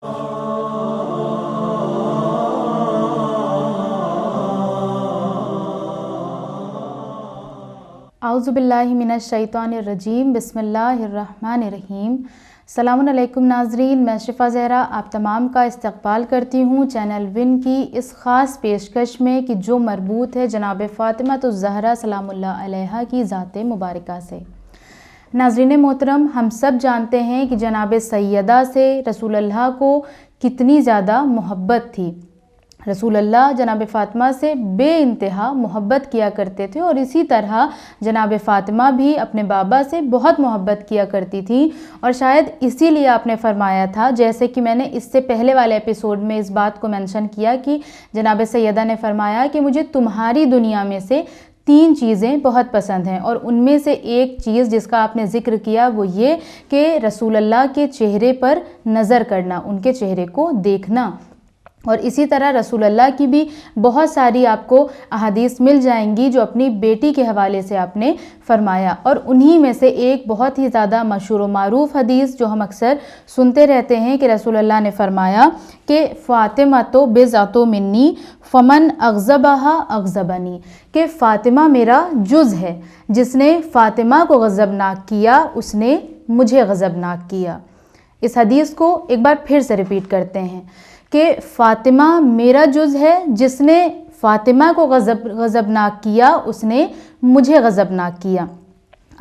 اعوذ باللہ من الشیطان الرجیم، بسم اللہ الرحمن الرحیم۔ السلام علیکم ناظرین، میں شفا زہرا آپ تمام کا استقبال کرتی ہوں چینل ون کی اس خاص پیشکش میں کہ جو مربوط ہے جناب فاطمہ الزہرا سلام اللہ علیہا کی ذات مبارکہ سے۔ ناظرین محترم، ہم سب جانتے ہیں کہ جناب سیدہ سے رسول اللہ کو کتنی زیادہ محبت تھی۔ رسول اللہ جناب فاطمہ سے بے انتہا محبت کیا کرتے تھے، اور اسی طرح جناب فاطمہ بھی اپنے بابا سے بہت محبت کیا کرتی تھی، اور شاید اسی لیے آپ نے فرمایا تھا، جیسے کہ میں نے اس سے پہلے والے ایپیسوڈ میں اس بات کو مینشن کیا کہ جناب سیدہ نے فرمایا کہ مجھے تمہاری دنیا میں سے 3 چیزیں بہت پسند ہیں، اور ان میں سے ایک چیز جس کا آپ نے ذکر کیا وہ یہ کہ رسول اللہ کے چہرے پر نظر کرنا، ان کے چہرے کو دیکھنا۔ اور اسی طرح رسول اللہ کی بھی بہت ساری آپ کو احادیث مل جائیں گی جو اپنی بیٹی کے حوالے سے آپ نے فرمایا، اور انہی میں سے ایک بہت ہی زیادہ مشہور و معروف حدیث جو ہم اکثر سنتے رہتے ہیں کہ رسول اللہ نے فرمایا کہ فاطمہ تو بضعۃ منی فمن اغضبہا اغضبنی، کہ فاطمہ میرا جز ہے، جس نے فاطمہ کو غضبناک کیا اس نے مجھے غضبناک کیا۔ اس حدیث کو ایک بار پھر سے ریپیٹ کرتے ہیں کہ فاطمہ میرا جز ہے، جس نے فاطمہ کو غضبناک کیا اس نے مجھے غضبناک کیا۔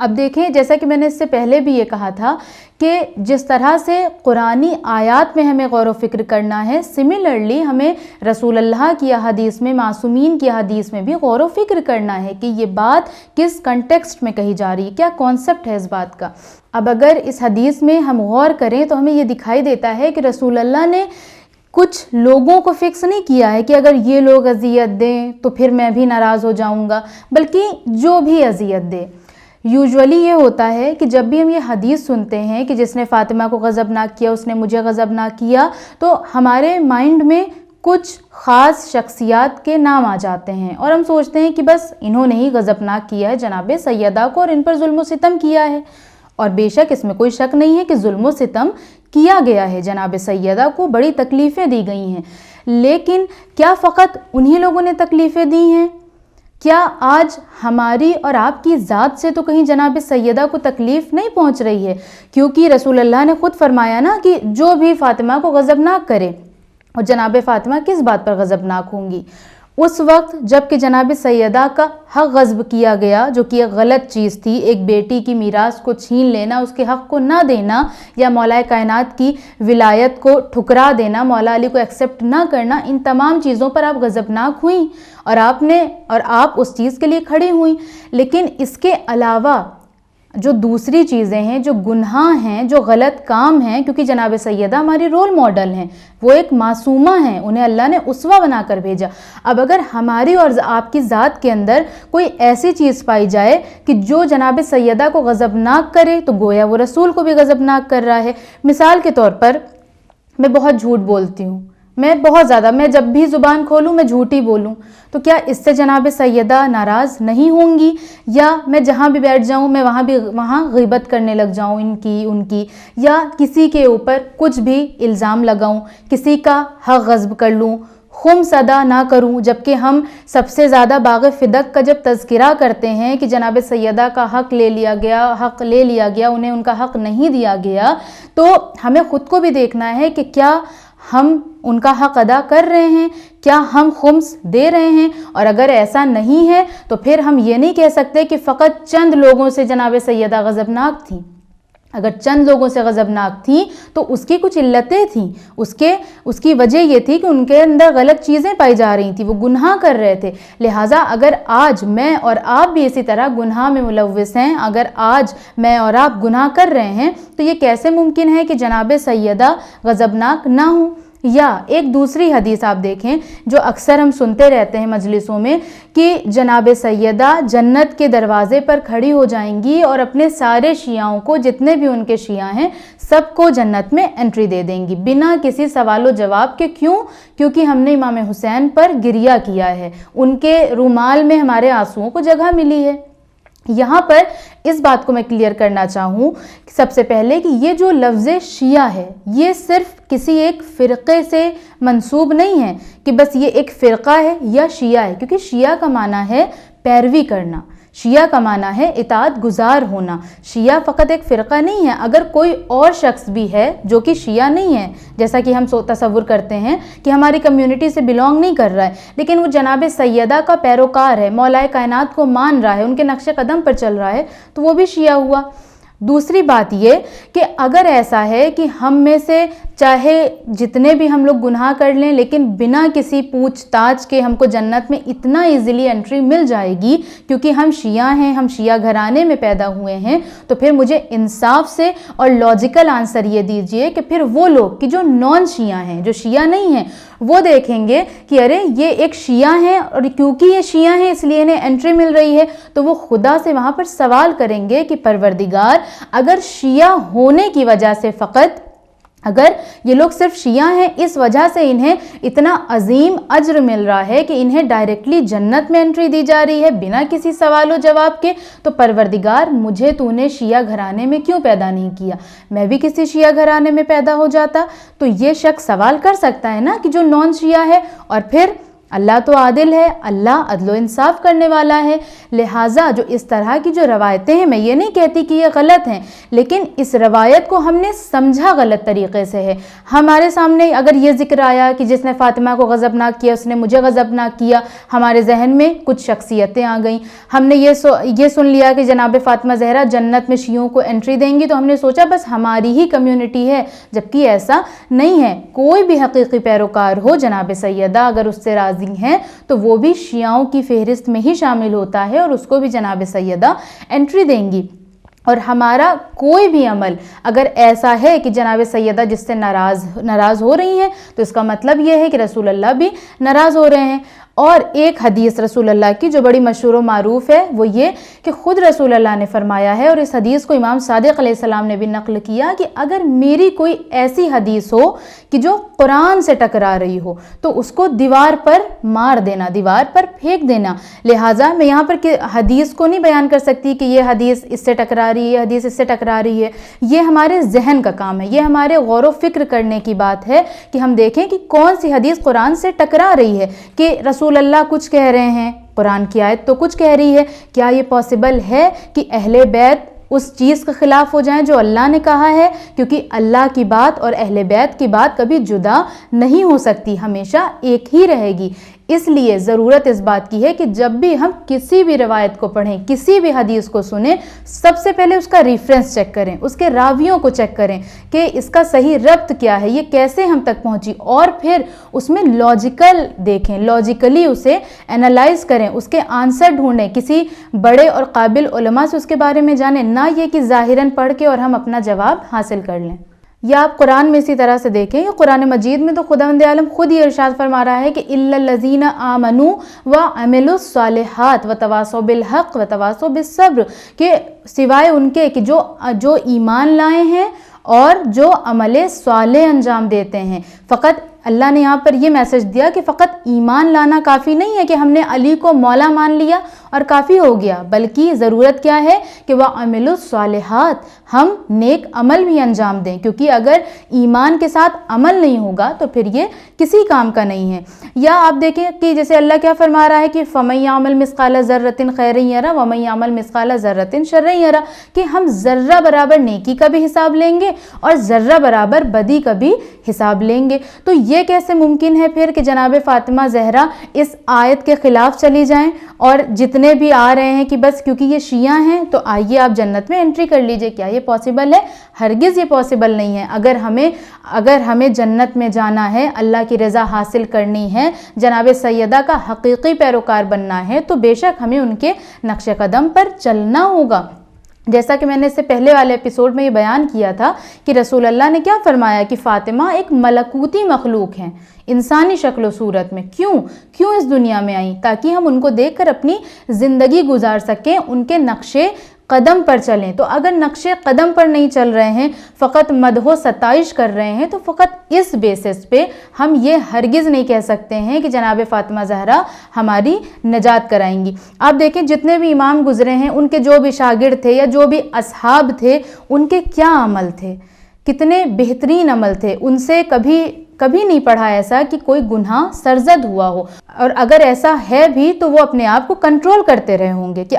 اب دیکھیں، جیسا کہ میں نے اس سے پہلے بھی یہ کہا تھا کہ جس طرح سے قرآنی آیات میں ہمیں غور و فکر کرنا ہے، سملرلی ہمیں رسول اللہ کی احادیث میں، معصومین کی احادیث میں بھی غور و فکر کرنا ہے کہ یہ بات کس کنٹیکسٹ میں کہی جا رہی ہے، کیا کانسیپٹ ہے اس بات کا۔ اب اگر اس حدیث میں ہم غور کریں تو ہمیں یہ دکھائی دیتا ہے کہ رسول اللہ نے کچھ لوگوں کو فکس نہیں کیا ہے کہ اگر یہ لوگ اذیت دیں تو پھر میں بھی ناراض ہو جاؤں گا، بلکہ جو بھی اذیت دے۔ یوزولی یہ ہوتا ہے کہ جب بھی ہم یہ حدیث سنتے ہیں کہ جس نے فاطمہ کو غضبناک کیا اس نے مجھے غضبناک کیا، تو ہمارے مائنڈ میں کچھ خاص شخصیات کے نام آ جاتے ہیں، اور ہم سوچتے ہیں کہ بس انہوں نے ہی غضبناک کیا ہے جناب سیدہ کو، اور ان پر ظلم و ستم کیا ہے۔ اور بے شک اس میں کوئی شک نہیں ہے کہ ظلم و ستم کیا گیا ہے، جناب سیدہ کو بڑی تکلیفیں دی گئی ہیں، لیکن کیا فقط انہی لوگوں نے تکلیفیں دی ہیں؟ کیا آج ہماری اور آپ کی ذات سے تو کہیں جناب سیدہ کو تکلیف نہیں پہنچ رہی ہے؟ کیونکہ رسول اللہ نے خود فرمایا نا کہ جو بھی فاطمہ کو غضبناک کرے، اور جناب فاطمہ کس بات پر غضبناک ہوں گی؟ اس وقت جب کہ جناب سیدہ کا حق غصب کیا گیا، جو کہ ایک غلط چیز تھی، ایک بیٹی کی میراث کو چھین لینا، اس کے حق کو نہ دینا، یا مولا کائنات کی ولایت کو ٹھکرا دینا، مولا علی کو ایکسیپٹ نہ کرنا، ان تمام چیزوں پر آپ غضبناک ہوئیں، اور آپ اس چیز کے لیے کھڑی ہوئیں۔ لیکن اس کے علاوہ جو دوسری چیزیں ہیں، جو گناہ ہیں، جو غلط کام ہیں، کیونکہ جناب سیدہ ہماری رول ماڈل ہیں، وہ ایک معصومہ ہیں، انہیں اللہ نے اسوہ بنا کر بھیجا۔ اب اگر ہماری اور آپ کی ذات کے اندر کوئی ایسی چیز پائی جائے کہ جو جناب سیدہ کو غضبناک کرے، تو گویا وہ رسول کو بھی غضبناک کر رہا ہے۔ مثال کے طور پر میں بہت جھوٹ بولتی ہوں، میں جب بھی زبان کھولوں میں جھوٹ ہی بولوں، تو کیا اس سے جناب سیدہ ناراض نہیں ہوں گی؟ یا میں جہاں بھی بیٹھ جاؤں میں وہاں غیبت کرنے لگ جاؤں ان کی، یا کسی کے اوپر کچھ بھی الزام لگاؤں، کسی کا حق غصب کر لوں، خمس ادا نہ کروں، جبکہ ہم سب سے زیادہ باغ فدق کا جب تذکرہ کرتے ہیں کہ جناب سیدہ کا حق لے لیا گیا، انہیں ان کا حق نہیں دیا گیا، تو ہمیں خود کو بھی دیکھنا ہے کہ کیا ہم ان کا حق ادا کر رہے ہیں، کیا ہم خمس دے رہے ہیں؟ اور اگر ایسا نہیں ہے تو پھر ہم یہ نہیں کہہ سکتے کہ فقط چند لوگوں سے جناب سیدہ غضبناک تھیں۔ اگر چند لوگوں سے غضبناک تھیں تو اس کی کچھ علتیں تھیں، اس کی وجہ یہ تھی کہ ان کے اندر غلط چیزیں پائی جا رہی تھیں، وہ گناہ کر رہے تھے۔ لہٰذا اگر آج میں اور آپ بھی اسی طرح گناہ میں ملوث ہیں، اگر آج میں اور آپ گناہ کر رہے ہیں، تو یہ کیسے ممکن ہے کہ جناب سیدہ غضبناک نہ ہوں؟ یا ایک دوسری حدیث آپ دیکھیں جو اکثر ہم سنتے رہتے ہیں مجلسوں میں، کہ جناب سیدہ جنت کے دروازے پر کھڑی ہو جائیں گی اور اپنے سارے شیعوں کو، جتنے بھی ان کے شیعہ ہیں، سب کو جنت میں انٹری دے دیں گی بنا کسی سوال و جواب کے۔ کیونکہ ہم نے امام حسین پر گریہ کیا ہے، ان کے رومال میں ہمارے آنسوؤں کو جگہ ملی ہے۔ یہاں پر اس بات کو میں کلیئر کرنا چاہوں سب سے پہلے کہ یہ جو لفظ شیعہ ہے یہ صرف کسی ایک فرقے سے منسوب نہیں ہے کہ بس یہ ایک فرقہ ہے یا شیعہ ہے، کیونکہ شیعہ کا معنی ہے پیروی کرنا، شیعہ کا معنی ہے اطاعت گزار ہونا۔ شیعہ فقط ایک فرقہ نہیں ہے، اگر کوئی اور شخص بھی ہے جو کہ شیعہ نہیں ہے، جیسا کہ ہم تصور کرتے ہیں کہ ہماری کمیونٹی سے بلونگ نہیں کر رہا ہے لیکن وہ جناب سیدہ کا پیروکار ہے، مولائے کائنات کو مان رہا ہے، ان کے نقش قدم پر چل رہا ہے، تو وہ بھی شیعہ ہوا۔ دوسری بات یہ کہ اگر ایسا ہے کہ ہم میں سے چاہے جتنے بھی ہم لوگ گناہ کر لیں لیکن بنا کسی پوچھ تاچھ کے ہم کو جنت میں اتنا ایزیلی انٹری مل جائے گی کیونکہ ہم شیعہ ہیں، ہم شیعہ گھرانے میں پیدا ہوئے ہیں، تو پھر مجھے انصاف سے اور لاجیکل آنسر یہ دیجئے کہ پھر وہ لوگ کہ جو نان شیعہ ہیں، جو شیعہ نہیں ہیں، وہ دیکھیں گے کہ ارے یہ ایک شیعہ ہیں اور کیونکہ یہ شیعہ ہیں اس لیے انہیں انٹری مل رہی ہے، تو وہ خدا سے وہاں پر سوال کریں گے کہ پروردگار اگر شیعہ ہونے کی وجہ سے فقط، اگر یہ لوگ صرف شیعہ ہیں اس وجہ سے انہیں اتنا عظیم اجر مل رہا ہے کہ انہیں ڈائریکٹلی جنت میں انٹری دی جا رہی ہے بنا کسی سوال و جواب کے، تو پروردگار مجھے تو نے شیعہ گھرانے میں کیوں پیدا نہیں کیا؟ میں بھی کسی شیعہ گھرانے میں پیدا ہو جاتا۔ تو یہ شخص سوال کر سکتا ہے نا کہ جو نان شیعہ ہے، اور پھر اللہ تو عادل ہے، اللہ عدل و انصاف کرنے والا ہے، لہٰذا جو اس طرح کی جو روایتیں ہیں، میں یہ نہیں کہتی کہ یہ غلط ہیں، لیکن اس روایت کو ہم نے سمجھا غلط طریقے سے ہے۔ ہمارے سامنے اگر یہ ذکر آیا کہ جس نے فاطمہ کو غضبناک کیا اس نے مجھے غضبناک کیا، ہمارے ذہن میں کچھ شخصیتیں آ گئیں، ہم نے یہ سن لیا کہ جناب فاطمہ زہرا جنت میں شیعوں کو انٹری دیں گی، تو ہم نے سوچا بس ہماری ہی کمیونٹی ہے، جبکہ ایسا نہیں ہے۔ کوئی بھی حقیقی پیروکار ہو جناب سیدہ اگر اس سے راضی ہیں تو وہ بھی شیعوں کی فہرست میں ہی شامل ہوتا ہے اور اس کو بھی جناب سیدہ انٹری دیں گی۔ اور ہمارا کوئی بھی عمل اگر ایسا ہے کہ جناب سیدہ جس سے ناراض ہو رہی ہیں تو اس کا مطلب یہ ہے کہ رسول اللہ بھی ناراض ہو رہے ہیں۔ اور ایک حدیث رسول اللہ کی جو بڑی مشہور و معروف ہے وہ یہ کہ خود رسول اللہ نے فرمایا ہے، اور اس حدیث کو امام صادق علیہ السلام نے بھی نقل کیا، کہ اگر میری کوئی ایسی حدیث ہو کہ جو قرآن سے ٹکرا رہی ہو تو اس کو دیوار پر مار دینا، دیوار پر پھینک دینا۔ لہٰذا میں یہاں پر حدیث کو نہیں بیان کر سکتی کہ یہ حدیث اس سے ٹکرا رہی ہے، یہ حدیث اس سے ٹکرا رہی ہے، یہ ہمارے ذہن کا کام ہے، یہ ہمارے غور و فکر کرنے کی بات ہے کہ ہم دیکھیں کہ کون سی حدیث قرآن سے ٹکرا رہی ہے، کہ رسول اللہ کچھ کہہ رہے ہیں، قرآن کی آیت تو کچھ کہہ رہی ہے، کیا یہ پاسبل ہے کہ اہل بیت اس چیز کے خلاف ہو جائیں جو اللہ نے کہا ہے؟ کیونکہ اللہ کی بات اور اہل بیت کی بات کبھی جدا نہیں ہو سکتی، ہمیشہ ایک ہی رہے گی۔ اس لیے ضرورت اس بات کی ہے کہ جب بھی ہم کسی بھی روایت کو پڑھیں، کسی بھی حدیث کو سنیں، سب سے پہلے اس کا ریفرنس چیک کریں، اس کے راویوں کو چیک کریں کہ اس کا صحیح ربط کیا ہے، یہ کیسے ہم تک پہنچی، اور پھر اس میں لاجیکل دیکھیں، لاجیکلی اسے انالائز کریں، اس کے آنسر ڈھونڈیں، کسی بڑے اور قابل علماء سے اس کے بارے میں جانیں، نہ یہ کہ ظاہراً پڑھ کے اور ہم اپنا جواب حاصل کر لیں۔ یا آپ قرآن میں اسی طرح سے دیکھیں، یہ قرآن مجید میں تو خداوند عالم خود ہی ارشاد فرما رہا ہے کہ اِلَّا الَّذِينَ آمَنُوا وَعَمِلُوا الصَّالِحَاتِ وَتَوَاصَوْا بِالْحَقِّ وَتَوَاصَوْا بِالصَّبْرِ، کہ سوائے ان کے کہ جو ایمان لائے ہیں اور جو عمل صالح انجام دیتے ہیں۔ فقط اللہ نے یہاں پر یہ میسج دیا کہ فقط ایمان لانا کافی نہیں ہے کہ ہم نے علی کو مولا مان لیا اور کافی ہو گیا، بلکہ ضرورت کیا ہے کہ وَعَمِلُوا الصَّالِحَاتِ، ہم نیک عمل بھی انجام دیں، کیونکہ اگر ایمان کے ساتھ عمل نہیں ہوگا تو پھر یہ کسی کام کا نہیں ہے۔ یا آپ دیکھیں کہ جیسے اللہ کیا فرما رہا ہے کہ فَمَن يَعْمَلْ مِثْقَالَ ذَرَّةٍ خَيْرًا يَرَهُ وَمَن يَعْمَلْ مِثْقَالَ ذَرَّةٍ شَرًّا يَرَهُ، کہ ہم ذرہ برابر نیکی کا بھی حساب لیں گے اور ذرہ برابر بدی کا بھی حساب لیں گے۔ تو یہ کیسے ممکن ہے پھر کہ جناب فاطمہ زہرا اس آیت کے خلاف چلی جائیں، اور جتنے بھی آ رہے ہیں کہ بس کیونکہ یہ شیعہ ہیں تو آئیے آپ جنت میں انٹری کر لیجئے؟ کیا یہ پاسبل ہے؟ ہرگز یہ پاسبل نہیں ہے۔ اگر ہمیں جنت میں جانا ہے، اللہ کی رضا حاصل کرنی ہے، جناب سیدہ کا حقیقی پیروکار بننا ہے، تو بے شک ہمیں ان کے نقش قدم پر چلنا ہوگا۔ جیسا کہ میں نے اس سے پہلے والے ایپیسوڈ میں یہ بیان کیا تھا کہ رسول اللہ نے کیا فرمایا کہ فاطمہ ایک ملکوتی مخلوق ہیں، انسانی شکل و صورت میں۔ کیوں اس دنیا میں آئیں؟ تاکہ ہم ان کو دیکھ کر اپنی زندگی گزار سکیں، ان کے نقشے قدم پر چلیں۔ تو اگر نقش قدم پر نہیں چل رہے ہیں، فقط مدح و ستائش کر رہے ہیں، تو فقط اس بیسس پہ ہم یہ ہرگز نہیں کہہ سکتے ہیں کہ جناب فاطمہ زہرا ہماری نجات کرائیں گی۔ آپ دیکھیں جتنے بھی امام گزرے ہیں، ان کے جو بھی شاگرد تھے یا جو بھی اصحاب تھے، ان کے کیا عمل تھے، کتنے بہترین عمل تھے۔ ان سے کبھی نہیں پڑھا ایسا کہ کوئی گناہ سرزد ہوا ہو، اور اگر ایسا ہے بھی تو وہ اپنے آپ کو کنٹرول کرتے رہے ہوں گے کہ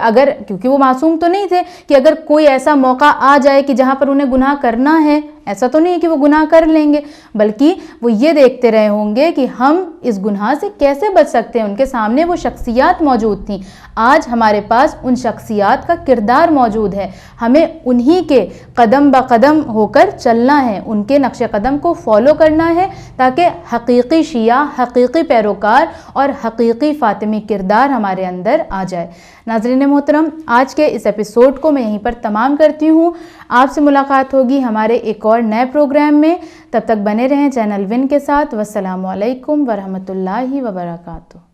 کیونکہ وہ معصوم تو نہیں تھے کہ اگر کوئی ایسا موقع آ جائے کہ جہاں پر انہیں گناہ کرنا ہے، ایسا تو نہیں ہے کہ وہ گناہ کر لیں گے، بلکہ وہ یہ دیکھتے رہے ہوں گے کہ ہم اس گناہ سے کیسے بچ سکتے ہیں۔ ان کے سامنے وہ شخصیات موجود تھیں، آج ہمارے پاس ان شخصیات کا کردار موجود ہے، ہمیں انہی کے قدم بقدم ہو کر چلنا ہے، ان کے نقش قدم کو فالو کرنا ہے، تاکہ حقیقی شیعہ، حقیقی پیروکار اور حقیقی فاطمی کردار ہمارے اندر آ جائے۔ ناظرین محترم، آج کے اس ایپیسوڈ کو میں یہیں پر تمام کرتی ہوں۔ آپ سے ملاقات ہوگی ہمارے ایک اور نئے پروگرام میں، تب تک بنے رہیں چینل ون کے ساتھ۔ والسلام علیکم ورحمۃ اللہ وبرکاتہ۔